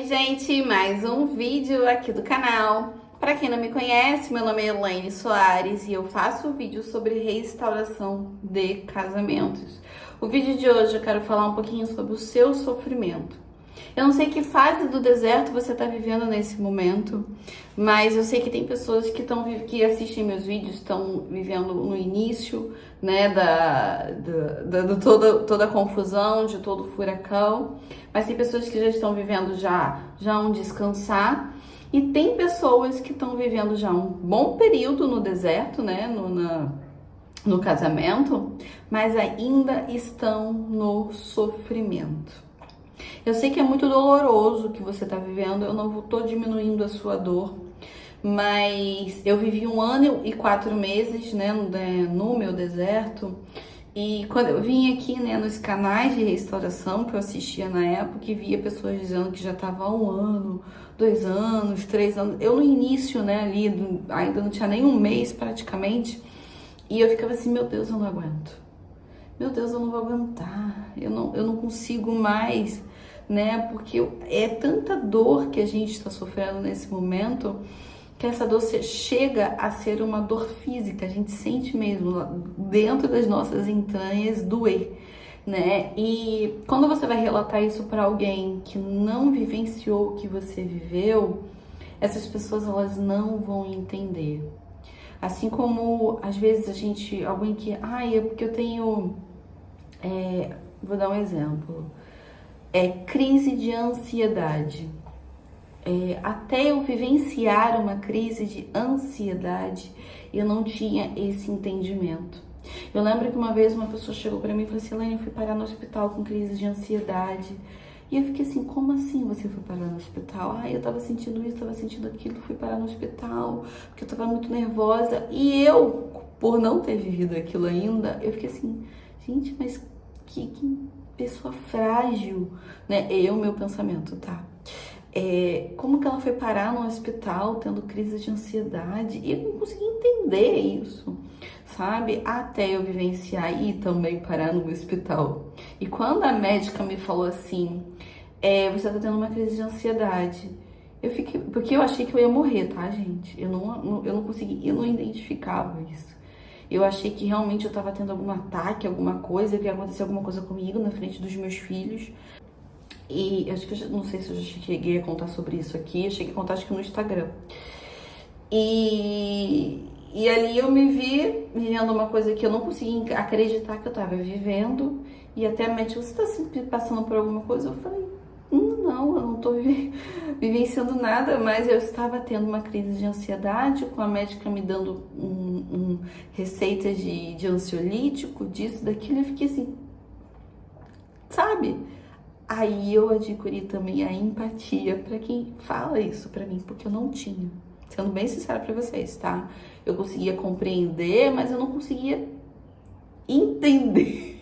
gente, mais um vídeo aqui do canal. Para quem não me conhece, meu nome é Elaine Soares e eu faço vídeos sobre restauração de casamentos. O vídeo de hoje eu quero falar um pouquinho sobre o seu sofrimento. Eu não sei que fase do deserto você está vivendo nesse momento, mas eu sei que tem pessoas que assistem meus vídeos, estão vivendo no início, né, toda a confusão, de todo o furacão, mas tem pessoas que já estão vivendo já um descansar, e tem pessoas que estão vivendo já um bom período no deserto, né, no casamento, mas ainda estão no sofrimento. Eu sei que é muito doloroso o que você está vivendo, eu não estou diminuindo a sua dor, mas eu vivi 1 ano e 4 meses, né, no meu deserto, e quando eu vim aqui, né, nos canais de restauração que eu assistia na época, e via pessoas dizendo que já estava há 1 ano, 2 anos, 3 anos, eu no início, né, ali, ainda não tinha nem 1 mês praticamente, e eu ficava assim, meu Deus, eu não aguento. Meu Deus, eu não vou aguentar, eu não consigo mais, né? Porque é tanta dor que a gente está sofrendo nesse momento, que essa dor chega a ser uma dor física, a gente sente mesmo dentro das nossas entranhas doer, né? E quando você vai relatar isso para alguém que não vivenciou o que você viveu, essas pessoas elas não vão entender. Assim como às vezes alguém que, é porque eu tenho vou dar um exemplo. Crise de ansiedade. Até eu vivenciar uma crise de ansiedade, eu não tinha esse entendimento. Eu lembro que uma vez uma pessoa chegou para mim e falou assim, Elaine, eu fui parar no hospital com crise de ansiedade. E eu fiquei assim, como assim você foi parar no hospital? Eu tava sentindo isso, tava sentindo aquilo, fui parar no hospital, porque eu tava muito nervosa. E eu, por não ter vivido aquilo ainda, eu fiquei assim, gente, mas que pessoa frágil, né? Meu pensamento, tá? Como que ela foi parar no hospital tendo crise de ansiedade? E eu não consegui entender isso, sabe? Até eu vivenciar e também parar no hospital. E quando a médica me falou assim, você tá tendo uma crise de ansiedade, eu fiquei, porque eu achei que eu ia morrer, tá, gente? Eu não consegui, eu não identificava isso. Eu achei que realmente eu tava tendo algum ataque, alguma coisa, que ia acontecer alguma coisa comigo na frente dos meus filhos. E acho que não sei se eu já cheguei a contar sobre isso aqui, eu cheguei a contar acho que no Instagram. E ali eu me vi vivendo uma coisa que eu não conseguia acreditar que eu tava vivendo. E até a médica, você tá sempre passando por alguma coisa? Eu falei, não, eu não tô vivenciando nada, mas eu estava tendo uma crise de ansiedade, com a médica me dando receitas de ansiolítico, disso, daquilo, eu fiquei assim, sabe? Aí eu adquiri também a empatia para quem fala isso para mim, porque eu não tinha. Sendo bem sincera para vocês, tá? Eu conseguia compreender, mas eu não conseguia entender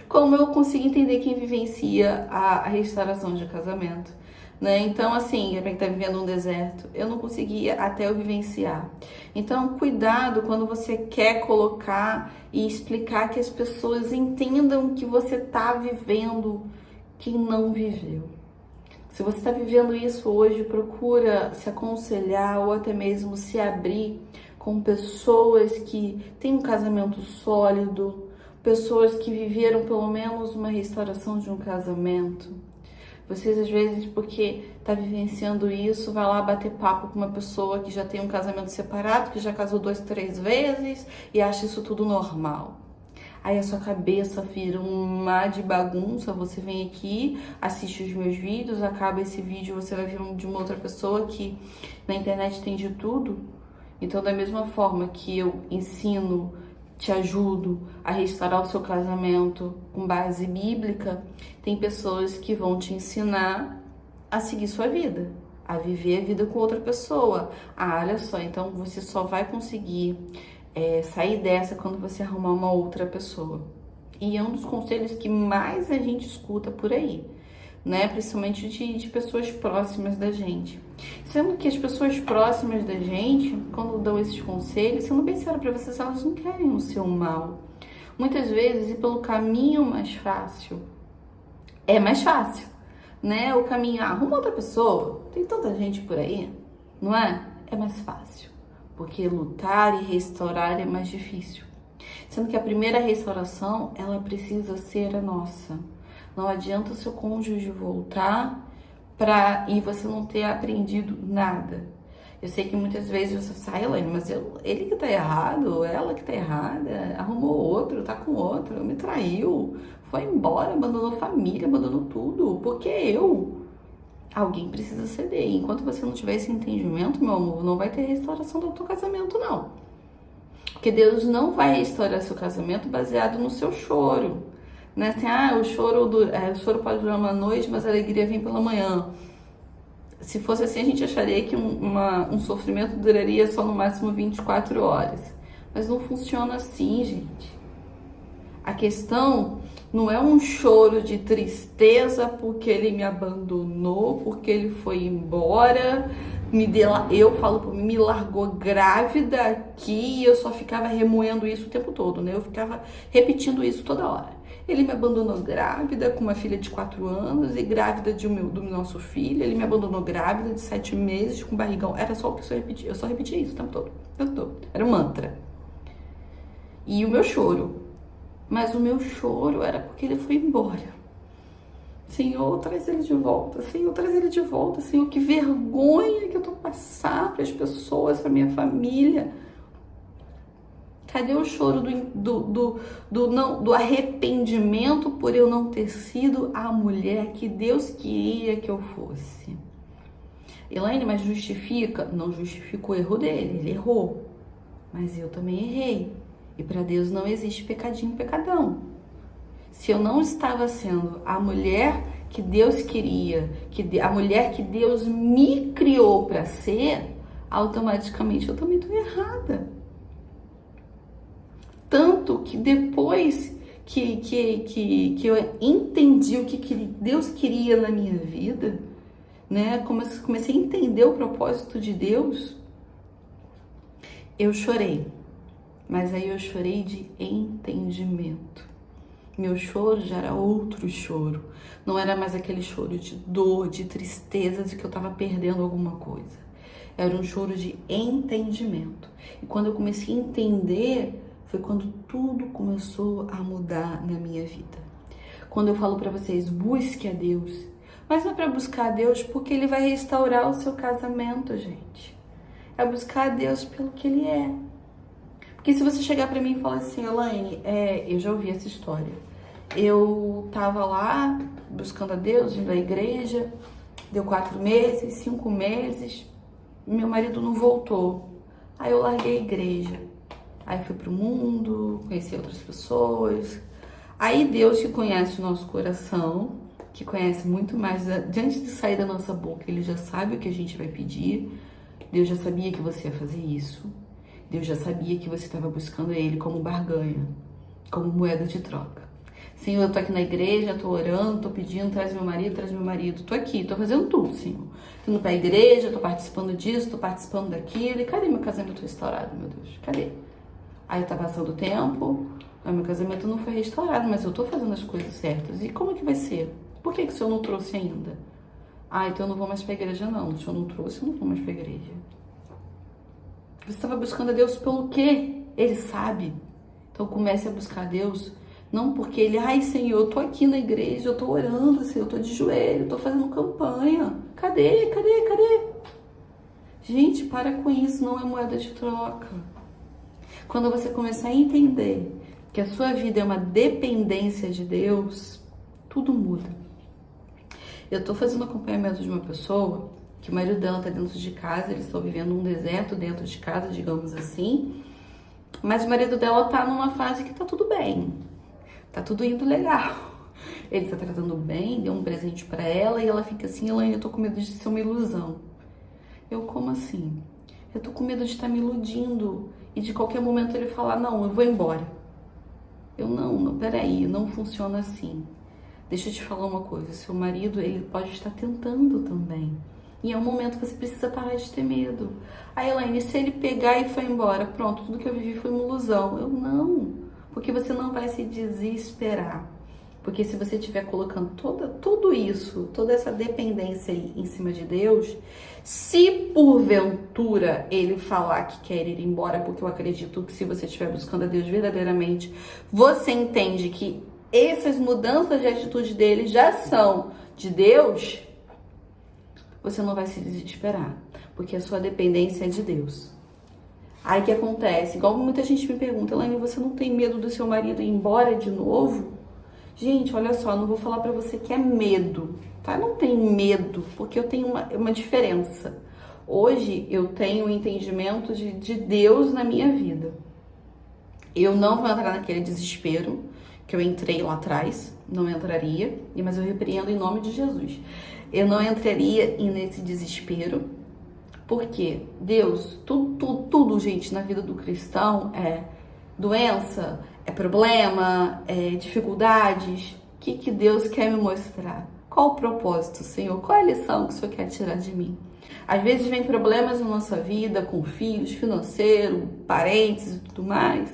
como eu consigo entender quem vivencia a restauração de casamento, né? Então, assim, pra quem tá vivendo um deserto, eu não conseguia até eu vivenciar. Então, cuidado quando você quer colocar e explicar que as pessoas entendam que você tá vivendo quem não viveu. Se você está vivendo isso hoje, procura se aconselhar ou até mesmo se abrir com pessoas que têm um casamento sólido, pessoas que viveram pelo menos uma restauração de um casamento. Vocês às vezes, porque tá vivenciando isso, vai lá bater papo com uma pessoa que já tem um casamento separado, que já casou 2, 3 vezes e acha isso tudo normal. Aí a sua cabeça vira uma de bagunça, você vem aqui, assiste os meus vídeos, acaba esse vídeo, você vai ver de uma outra pessoa que na internet tem de tudo. Então, da mesma forma que eu ensino, te ajudo a restaurar o seu casamento com base bíblica, tem pessoas que vão te ensinar a seguir sua vida, a viver a vida com outra pessoa. Olha só, então você só vai conseguir sair dessa quando você arrumar uma outra pessoa. E é um dos conselhos que mais a gente escuta por aí, né? Principalmente de pessoas próximas da gente. Sendo que as pessoas próximas da gente, quando dão esses conselhos, sendo bem sério pra vocês, elas não querem o seu mal. Muitas vezes, ir pelo caminho mais fácil é mais fácil, né, o caminho, arruma outra pessoa, tem tanta gente por aí, não é? É mais fácil, porque lutar e restaurar é mais difícil. Sendo que a primeira restauração, ela precisa ser a nossa. Não adianta o seu cônjuge voltar e você não ter aprendido nada. Eu sei que muitas vezes você sai, Elaine, mas ele que tá errado, ela que tá errada, arrumou outro, tá com outro, me traiu, foi embora, abandonou família, abandonou tudo, porque eu. Alguém precisa ceder. Enquanto você não tiver esse entendimento, meu amor, não vai ter restauração do teu casamento, não. Porque Deus não vai restaurar seu casamento baseado no seu choro. Não é assim, o choro pode durar uma noite, mas a alegria vem pela manhã. Se fosse assim, a gente acharia que um sofrimento duraria só no máximo 24 horas. Mas não funciona assim, gente. A questão não é um choro de tristeza porque ele me abandonou, porque ele foi embora, eu falo por mim, me largou grávida aqui e eu só ficava remoendo isso o tempo todo, né? Eu ficava repetindo isso toda hora. Ele me abandonou grávida com uma filha de 4 anos e grávida do nosso filho. Ele me abandonou grávida de 7 meses com barrigão. Era só o que eu repetia. Eu só repetia isso o tempo todo. Era um mantra. E o meu choro. Mas o meu choro era porque ele foi embora. Senhor, traz ele de volta. Senhor, traz ele de volta. Senhor, que vergonha que eu tô passando para as pessoas, para minha família. Cadê o choro do arrependimento por eu não ter sido a mulher que Deus queria que eu fosse? Elaine, mas justifica? Não justifica o erro dele, ele errou. Mas eu também errei. E para Deus não existe pecadinho, pecadão. Se eu não estava sendo a mulher que Deus queria, a mulher que Deus me criou para ser, automaticamente eu também estou errada. Tanto que depois que eu entendi o que Deus queria na minha vida, né? Comecei a entender o propósito de Deus, eu chorei. Mas aí eu chorei de entendimento. Meu choro já era outro choro. Não era mais aquele choro de dor, de tristeza, de que eu estava perdendo alguma coisa. Era um choro de entendimento. E quando eu comecei a entender, foi quando tudo começou a mudar na minha vida. Quando eu falo para vocês, busque a Deus. Mas não é para buscar a Deus porque Ele vai restaurar o seu casamento, gente. É buscar a Deus pelo que Ele é. Porque se você chegar para mim e falar assim, Elaine, eu já ouvi essa história. Eu tava lá buscando a Deus, indo à igreja, deu 4 meses, 5 meses, meu marido não voltou. Aí eu larguei a igreja. Aí fui pro mundo, conheci outras pessoas. Aí Deus, que conhece o nosso coração, que conhece muito mais, antes de sair da nossa boca, Ele já sabe o que a gente vai pedir. Deus já sabia que você ia fazer isso. Deus já sabia que você estava buscando Ele como barganha, como moeda de troca. Senhor, eu tô aqui na igreja, tô orando, tô pedindo, traz meu marido. Tô aqui, tô fazendo tudo, Senhor. Tô indo pra igreja, tô participando disso, tô participando daquilo. E cadê meu casamento restaurado, meu Deus? Cadê? Aí tá passando o tempo, aí meu casamento não foi restaurado, mas eu tô fazendo as coisas certas. E como é que vai ser? Por que o Senhor não trouxe ainda? Então eu não vou mais pra igreja, não. O Senhor não trouxe, eu não vou mais pra igreja. Você estava buscando a Deus pelo quê? Ele sabe. Então comece a buscar a Deus, não porque Ele, Senhor, eu tô aqui na igreja, eu tô orando, Senhor, eu tô de joelho, eu tô fazendo campanha. Cadê? Gente, para com isso, não é moeda de troca. Quando você começar a entender que a sua vida é uma dependência de Deus, tudo muda. Eu tô fazendo acompanhamento de uma pessoa que o marido dela tá dentro de casa, eles estão vivendo um deserto dentro de casa, digamos assim. Mas o marido dela tá numa fase que tá tudo bem. Tá tudo indo legal. Ele tá tratando bem, deu um presente pra ela e ela fica assim, Elaine, eu tô com medo de ser uma ilusão. Como assim? Eu tô com medo de estar me iludindo e de qualquer momento ele falar, não, eu vou embora. Não, peraí, não funciona assim. Deixa eu te falar uma coisa, seu marido, ele pode estar tentando também. E é um momento que você precisa parar de ter medo. Elaine, se ele pegar e for embora, pronto, tudo que eu vivi foi uma ilusão. Não, porque você não vai se desesperar. Porque se você estiver colocando tudo isso, toda essa dependência aí em cima de Deus, se porventura ele falar que quer ir embora, porque eu acredito que se você estiver buscando a Deus verdadeiramente, você entende que essas mudanças de atitude dele já são de Deus, você não vai se desesperar, porque a sua dependência é de Deus. Aí o que acontece? Igual muita gente me pergunta, Elaine, você não tem medo do seu marido ir embora de novo? Gente, olha só, não vou falar pra você que é medo, tá? Não tem medo, porque eu tenho uma diferença. Hoje eu tenho o entendimento de Deus na minha vida. Eu não vou entrar naquele desespero que eu entrei lá atrás, não entraria, mas eu repreendo em nome de Jesus. Eu não entraria nesse desespero, porque Deus, tudo, gente, na vida do cristão é doença, é problema, é dificuldades. O que Deus quer me mostrar? Qual o propósito, Senhor? Qual é a lição que o Senhor quer tirar de mim? Às vezes vem problemas na nossa vida, com filhos, financeiro, parentes e tudo mais,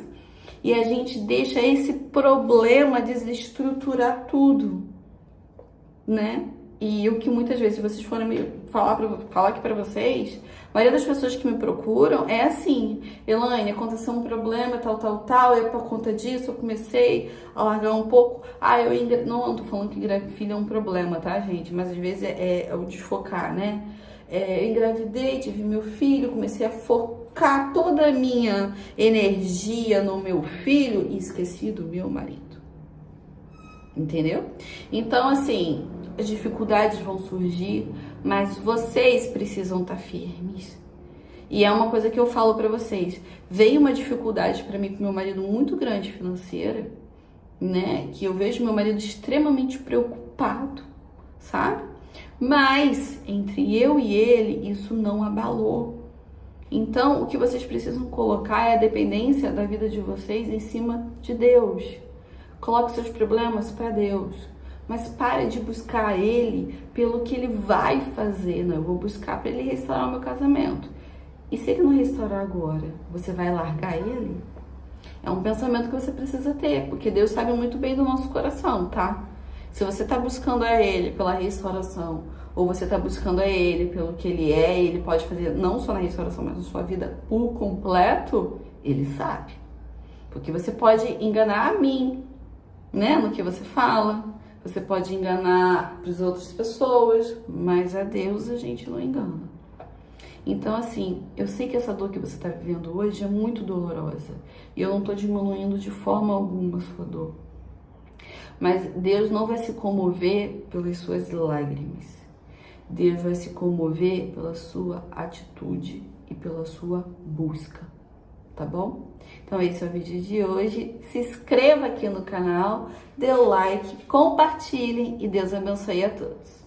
e a gente deixa esse problema desestruturar tudo, né? E o que muitas vezes, se vocês forem me falar aqui pra vocês, a maioria das pessoas que me procuram é assim: Elaine, aconteceu um problema, tal, e por conta disso eu comecei a largar um pouco. Não tô falando que engravidar filho é um problema, tá, gente? Mas às vezes é o desfocar, né? Eu engravidei, tive meu filho, comecei a focar toda a minha energia no meu filho e esqueci do meu marido. Entendeu? Então, assim, as dificuldades vão surgir, mas vocês precisam estar firmes. E é uma coisa que eu falo pra vocês. Veio uma dificuldade pra mim com meu marido muito grande financeira, né? Que eu vejo meu marido extremamente preocupado, sabe? Mas entre eu e ele, isso não abalou. Então, o que vocês precisam colocar é a dependência da vida de vocês em cima de Deus. Coloque seus problemas para Deus, mas pare de buscar Ele pelo que Ele vai fazer. Não, eu vou buscar para Ele restaurar o meu casamento. E se Ele não restaurar agora, você vai largar Ele? É um pensamento que você precisa ter, porque Deus sabe muito bem do nosso coração, tá? Se você está buscando a Ele pela restauração, ou você está buscando a Ele pelo que Ele é, Ele pode fazer não só na restauração, mas na sua vida por completo, Ele sabe. Porque você pode enganar a mim, né, no que você fala, você pode enganar as outras pessoas, mas a Deus a gente não engana. Então, assim, eu sei que essa dor que você está vivendo hoje é muito dolorosa, e eu não estou diminuindo de forma alguma a sua dor. Mas Deus não vai se comover pelas suas lágrimas. Deus vai se comover pela sua atitude e pela sua busca. Tá bom? Então esse é o vídeo de hoje. Se inscreva aqui no canal, dê o like, compartilhem e Deus abençoe a todos.